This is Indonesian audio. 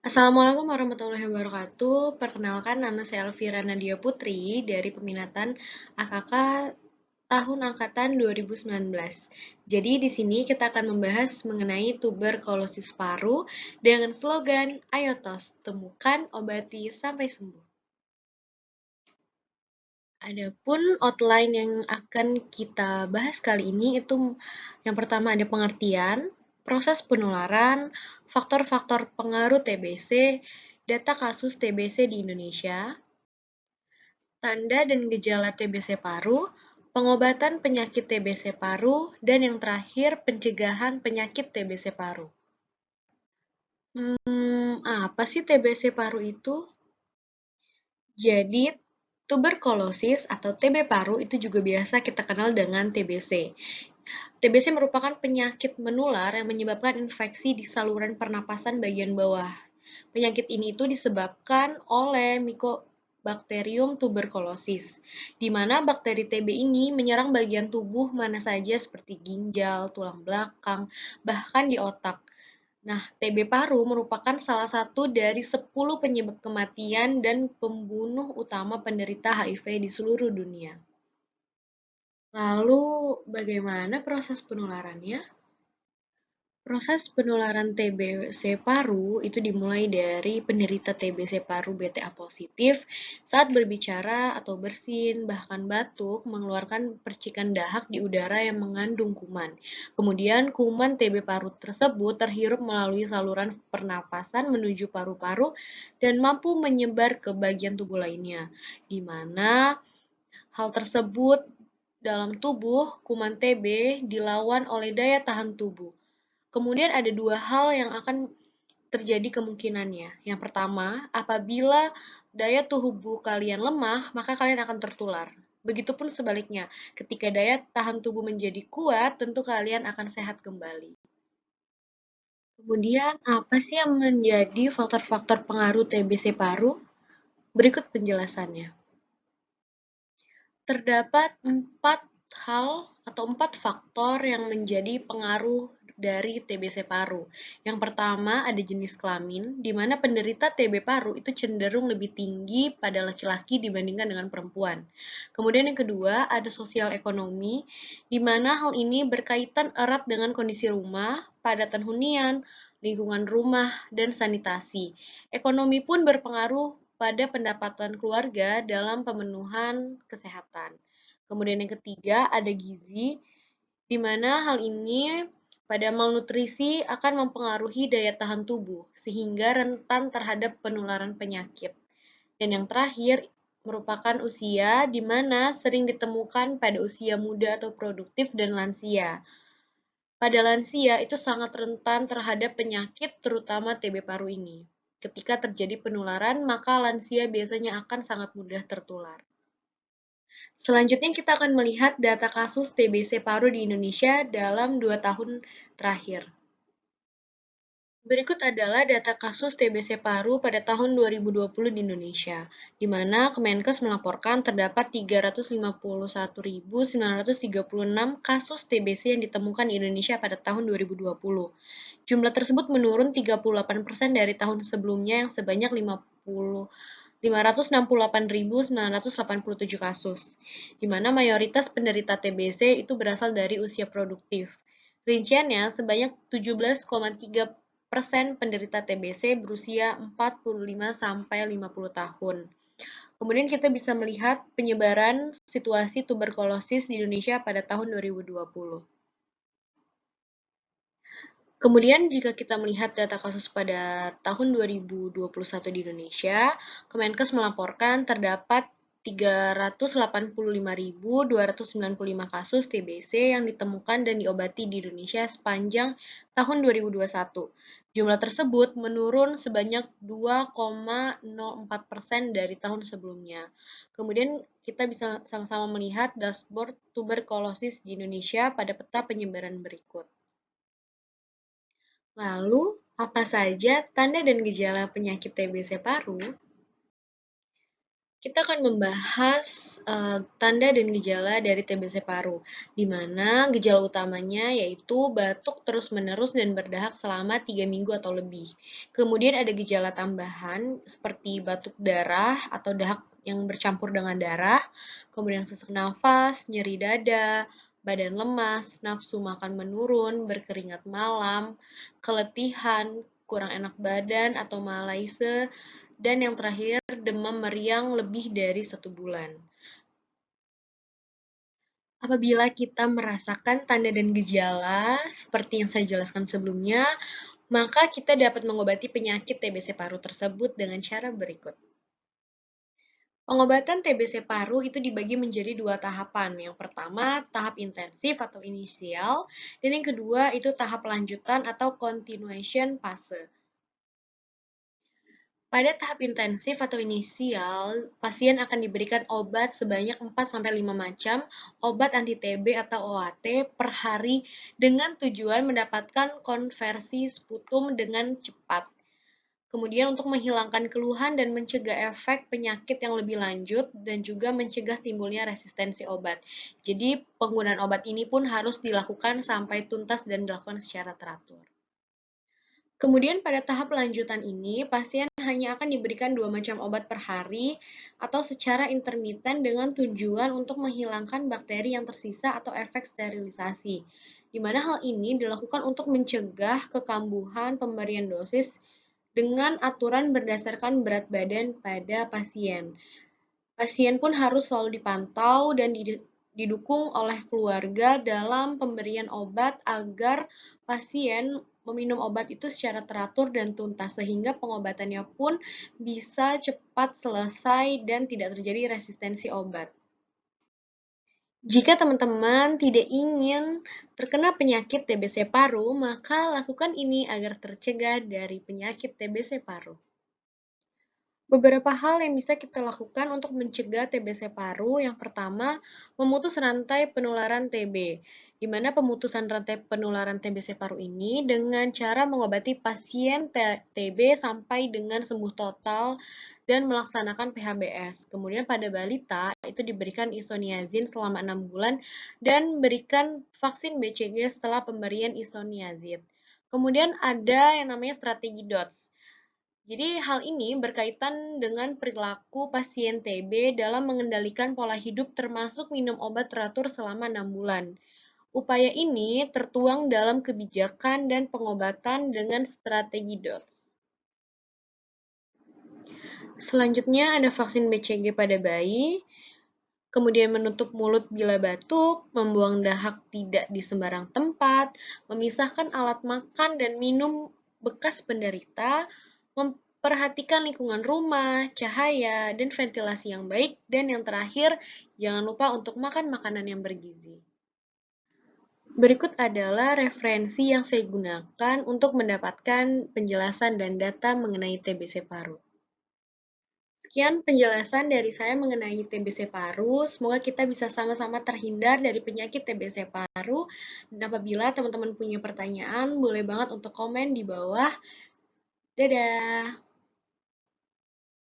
Assalamualaikum warahmatullahi wabarakatuh. Perkenalkan, nama saya Elvira Nadia Putri dari peminatan AKK tahun angkatan 2019. Jadi di sini kita akan membahas mengenai tuberkulosis paru dengan slogan Ayo Tos, temukan, obati sampai sembuh. Adapun outline yang akan kita bahas kali ini itu yang pertama ada pengertian, proses penularan, faktor-faktor pengaruh TBC, data kasus TBC di Indonesia, tanda dan gejala TBC paru, pengobatan penyakit TBC paru, dan yang terakhir pencegahan penyakit TBC paru. Apa sih TBC paru itu? Jadi, tuberkulosis atau TB paru itu juga biasa kita kenal dengan TBC. TBC merupakan penyakit menular yang menyebabkan infeksi di saluran pernapasan bagian bawah. Penyakit ini itu disebabkan oleh Mycobacterium tuberculosis, di mana bakteri TB ini menyerang bagian tubuh mana saja seperti ginjal, tulang belakang, bahkan di otak. Nah, TB paru merupakan salah satu dari 10 penyebab kematian dan pembunuh utama penderita HIV di seluruh dunia. Lalu, bagaimana proses penularannya? Proses penularan TBC paru itu dimulai dari penderita TBC paru BTA positif saat berbicara atau bersin, bahkan batuk, mengeluarkan percikan dahak di udara yang mengandung kuman. Kemudian kuman TB paru tersebut terhirup melalui saluran pernapasan menuju paru-paru dan mampu menyebar ke bagian tubuh lainnya, di mana hal tersebut dalam tubuh kuman TB dilawan oleh daya tahan tubuh. Kemudian ada dua hal yang akan terjadi kemungkinannya. Yang pertama, apabila daya tubuh kalian lemah, maka kalian akan tertular. Begitupun sebaliknya, ketika daya tahan tubuh menjadi kuat, tentu kalian akan sehat kembali. Kemudian, apa sih yang menjadi faktor-faktor pengaruh TBC paru? Berikut penjelasannya. Terdapat 4 hal atau 4 faktor yang menjadi pengaruh dari TBC paru. Yang pertama ada jenis kelamin, di mana penderita TB paru itu cenderung lebih tinggi pada laki-laki dibandingkan dengan perempuan. Kemudian yang kedua ada sosial ekonomi, di mana hal ini berkaitan erat dengan kondisi rumah, padatan hunian, lingkungan rumah, dan sanitasi. Ekonomi pun berpengaruh pada pendapatan keluarga dalam pemenuhan kesehatan. Kemudian yang ketiga ada gizi, di mana hal ini pada malnutrisi akan mempengaruhi daya tahan tubuh, sehingga rentan terhadap penularan penyakit. Dan yang terakhir merupakan usia, di mana sering ditemukan pada usia muda atau produktif dan lansia. Pada lansia itu sangat rentan terhadap penyakit terutama TB paru ini. Ketika terjadi penularan, maka lansia biasanya akan sangat mudah tertular. Selanjutnya kita akan melihat data kasus TBC paru di Indonesia dalam 2 tahun terakhir. Berikut adalah data kasus TBC paru pada tahun 2020 di Indonesia, di mana Kemenkes melaporkan terdapat 351.936 kasus TBC yang ditemukan di Indonesia pada tahun 2020. Jumlah tersebut menurun 38% dari tahun sebelumnya yang sebanyak 568.987 kasus, di mana mayoritas penderita TBC itu berasal dari usia produktif. Rinciannya, sebanyak 17,3% penderita TBC berusia 45-50 tahun. Kemudian kita bisa melihat penyebaran situasi tuberkulosis di Indonesia pada tahun 2020. Kemudian jika kita melihat data kasus pada tahun 2021 di Indonesia, Kemenkes melaporkan terdapat 385.295 kasus TBC yang ditemukan dan diobati di Indonesia sepanjang tahun 2021. Jumlah tersebut menurun sebanyak 2,04% dari tahun sebelumnya. Kemudian kita bisa sama-sama melihat dashboard tuberkulosis di Indonesia pada peta penyebaran berikut. Lalu, apa saja tanda dan gejala penyakit TBC paru? Kita akan membahas tanda dan gejala dari TBC paru, di mana gejala utamanya yaitu batuk terus-menerus dan berdahak selama 3 minggu atau lebih. Kemudian ada gejala tambahan seperti batuk darah atau dahak yang bercampur dengan darah, kemudian sesak nafas, nyeri dada, badan lemas, nafsu makan menurun, berkeringat malam, keletihan, kurang enak badan atau malaise, dan yang terakhir demam meriang lebih dari 1 bulan. Apabila kita merasakan tanda dan gejala seperti yang saya jelaskan sebelumnya, maka kita dapat mengobati penyakit TBC paru tersebut dengan cara berikut. Pengobatan TBC paru itu dibagi menjadi 2 tahapan. Yang pertama, tahap intensif atau inisial, dan yang kedua itu tahap lanjutan atau continuation fase. Pada tahap intensif atau inisial, pasien akan diberikan obat sebanyak 4-5 macam obat anti-TB atau OAT per hari dengan tujuan mendapatkan konversi sputum dengan cepat. Kemudian untuk menghilangkan keluhan dan mencegah efek penyakit yang lebih lanjut dan juga mencegah timbulnya resistensi obat. Jadi penggunaan obat ini pun harus dilakukan sampai tuntas dan dilakukan secara teratur. Kemudian pada tahap lanjutan ini, pasien hanya akan diberikan 2 macam obat per hari atau secara intermiten dengan tujuan untuk menghilangkan bakteri yang tersisa atau efek sterilisasi. Di mana hal ini dilakukan untuk mencegah kekambuhan pemberian dosis dengan aturan berdasarkan berat badan pada pasien. Pasien pun harus selalu dipantau dan didukung oleh keluarga dalam pemberian obat agar pasien meminum obat itu secara teratur dan tuntas sehingga pengobatannya pun bisa cepat selesai dan tidak terjadi resistensi obat. Jika teman-teman tidak ingin terkena penyakit TBC paru, maka lakukan ini agar tercegah dari penyakit TBC paru. Beberapa hal yang bisa kita lakukan untuk mencegah TBC paru. Yang pertama, memutus rantai penularan TB, di mana pemutusan rantai penularan TBC paru ini dengan cara mengobati pasien TB sampai dengan sembuh total dan melaksanakan PHBS. Kemudian pada balita itu diberikan isoniazid selama 6 bulan dan berikan vaksin BCG setelah pemberian isoniazid. Kemudian ada yang namanya strategi DOTS. Jadi hal ini berkaitan dengan perilaku pasien TB dalam mengendalikan pola hidup termasuk minum obat teratur selama 6 bulan. Upaya ini tertuang dalam kebijakan dan pengobatan dengan strategi DOTS. Selanjutnya ada vaksin BCG pada bayi, kemudian menutup mulut bila batuk, membuang dahak tidak di sembarang tempat, memisahkan alat makan dan minum bekas penderita, memperhatikan lingkungan rumah, cahaya, dan ventilasi yang baik, dan yang terakhir, jangan lupa untuk makan makanan yang bergizi. Berikut adalah referensi yang saya gunakan untuk mendapatkan penjelasan dan data mengenai TBC paru. Sekian penjelasan dari saya mengenai TBC paru. Semoga kita bisa sama-sama terhindar dari penyakit TBC paru. Dan apabila teman-teman punya pertanyaan, boleh banget untuk komen di bawah. Dadah!